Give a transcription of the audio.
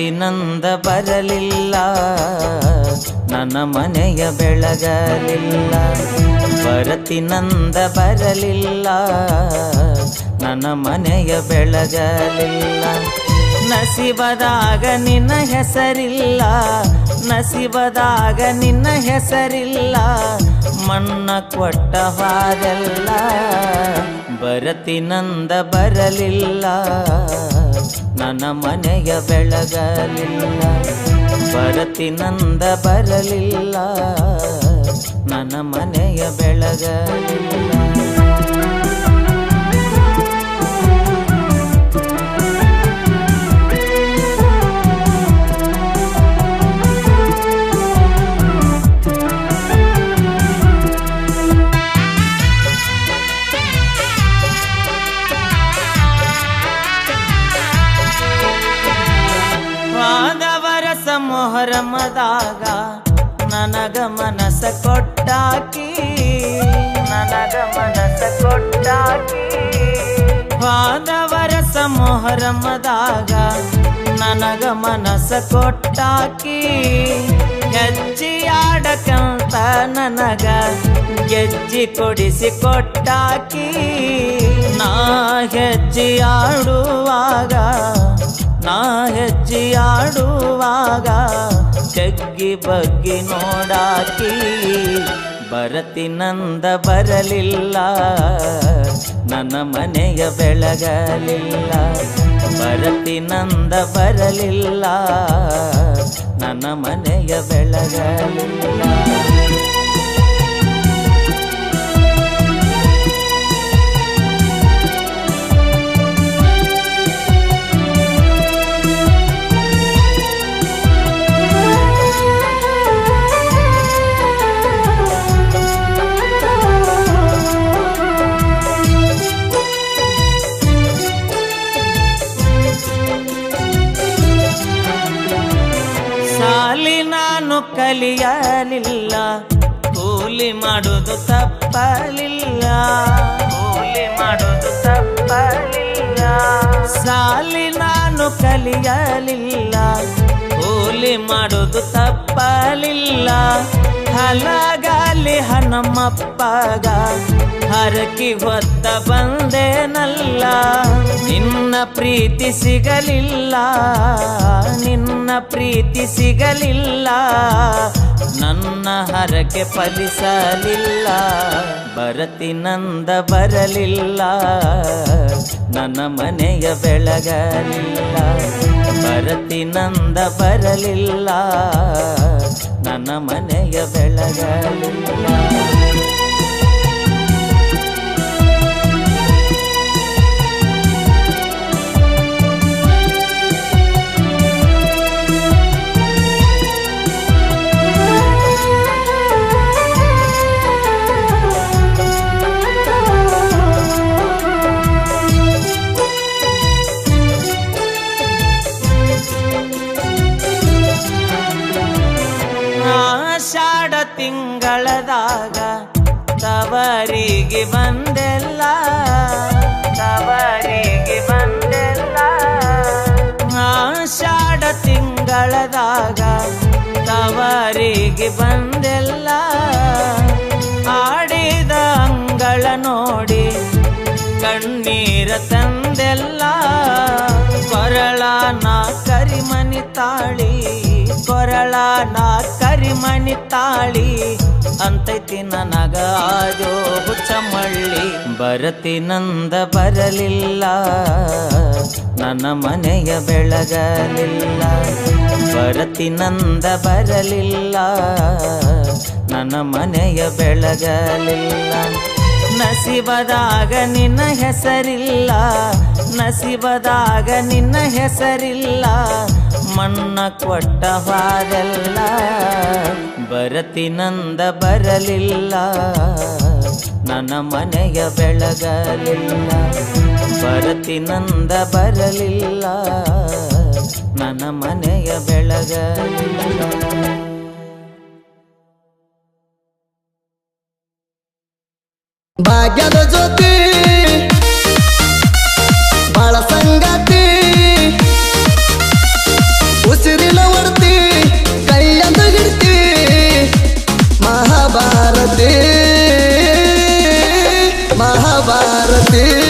ಭರತಿನಂದ ಬರಲಿಲ್ಲ, ನನ್ನ ಮನೆಯ ಬೆಳಗಲಿಲ್ಲ. ಭರತಿನಂದ ಬರಲಿಲ್ಲ, ನನ್ನ ಮನೆಯ ಬೆಳಗಲಿಲ್ಲ. ನಸೀಬದಾಗ ನಿನ್ನ ಹೆಸರಿಲ್ಲ, ನಸೀಬದಾಗ ನಿನ್ನ ಹೆಸರಿಲ್ಲ, ಮಣ್ಣ ಕೊಟ್ಟ ಹಾದೆಲ್ಲ. ಭರತಿನಂದ ಬರಲಿಲ್ಲ, ನನ್ನ ಮನೆಯ ಬೆಳಗಲಿಲ್ಲ. ಭರತಿನಂದ ಬರಲಿಲ್ಲ, ನನ್ನ ಮನೆಯ ಬೆಳಗಲಿಲ್ಲ. ಮೊಹರಮದಾಗ ನನಗ ಮನಸ ಕೊಟ್ಟಾಕಿ, ನನಗ ಮನಸ ಕೊಟ್ಟಾಕಿ. ಹೋದ ವರಸ ಮೊಹರಮದಾಗ ನನಗ ಮನಸ ಕೊಟ್ಟಾಕಿ. ಹೆಜ್ಜಿಯಾಡಕಂತ ನನಗ ಗೆಜ್ಜಿ ಕೊಡಿಸಿ ಕೊಟ್ಟಾಕಿ. ನಾ ಹೆಜ್ಜಿಯಾಡುವಾಗ, ನಾ ಹೆಜ್ಜಿಯಾಡುವಾಗ ಜಗ್ಗಿ ಬಗ್ಗಿ ನೋಡಾಕಿ. ಭರತಿನಂದ ಬರಲಿಲ್ಲ, ನನ್ನ ಮನೆಯ ಬೆಳಗಲಿಲ್ಲ. ಭರತಿನಂದ ಬರಲಿಲ್ಲ, ನನ್ನ ಮನೆಯ ಬೆಳಗಲಿಲ್ಲ. ಸಾಲಿ ನಾನು ಕಲಿಯಲಿಲ್ಲ, ಕೂಲಿ ಮಾಡುವುದು ತಪ್ಪಲಿಲ್ಲ, ಕೂಲಿ ಮಾಡುವುದು ತಪ್ಪಲಿಲ್ಲ. ಸಾಲಿ ನಾನು ಕಲಿಯಲಿಲ್ಲ, ಕೂಲಿ ಮಾಡುವುದು ತಪ್ಪಲಿಲ್ಲ. ಹಲಗಾಲಿ ಹನುಮಪ್ಪಗ ಹರಕಿ ಹೊತ್ತ ಬಂದೇನಲ್ಲ. ನಿನ್ನ ಪ್ರೀತಿ ಸಿಗಲಿಲ್ಲ, ನಿನ್ನ ಪ್ರೀತಿ ಸಿಗಲಿಲ್ಲ, ನನ್ನ ಹರಕೆ ಫಲಿಸಲಿಲ್ಲ. ಭರತಿನಂದ ಬರಲಿಲ್ಲ, ನನ್ನ ಮನೆಯ ಬೆಳಗಲಿಲ್ಲ. ಭರತಿನಂದ ಬರಲಿಲ್ಲ, ನನ್ನ ಮನೆಯ ಬೆಳಗಲಿಲ್ಲ. ಆಷಾಢ ತಿಂಗಳದಾಗ ತವರಿಗೆ ಬಂದೆಲ್ಲ, ತವರಿಗೆ ಬಂದೆಲ್ಲ. ಆಷಾಢ ತಿಂಗಳದಾಗ ತವರಿಗೆ ಬಂದೆಲ್ಲ. ಆಡಿದ ಅಂಗಳ ನೋಡಿ ಕಣ್ಣೀರ ತಂದೆಲ್ಲ. ಕೊರಳ ನಾ ಕರಿಮನಿ ತಾಳಿ, ಕೊರಳ ನಾ ಕರಿಮಣಿ ತಾಳಿ, ಅಂತೈತಿ ನನಗ ಆಜೋ ಹುಚ್ಚಮಳ್ಳಿ. ಭರತಿನಂದ ಬರಲಿಲ್ಲ, ನನ್ನ ಮನೆಯ ಬೆಳಗಲಿಲ್ಲ. ಭರತಿನಂದ ಬರಲಿಲ್ಲ, ನನ್ನ ಮನೆಯ ಬೆಳಗಲಿಲ್ಲ. ನಸೀಬದಾಗ ನಿನ್ನ ಹೆಸರಿಲ್ಲ, ನಸೀಬದಾಗ ನಿನ್ನ ಹೆಸರಿಲ್ಲ, ಮಣ್ಣ ಕೊಟ್ಟ ಹಾದೆಲ್ಲ. ಭರತಿನಂದ ಬರಲಿಲ್ಲ, ನನ್ನ ಮನೆಯ ಬೆಳಗಲಿಲ್ಲ. ಭರತಿನಂದ ಬರಲಿಲ್ಲ, ನನ್ನ ಮನೆಯ ಬೆಳಗಲಿಲ್ಲ. ಭಾಗ್ಯದ ಜ್ಯೋತಿ ಬಾಳ ಸಂಗಾತಿ ಗೆಳತಿ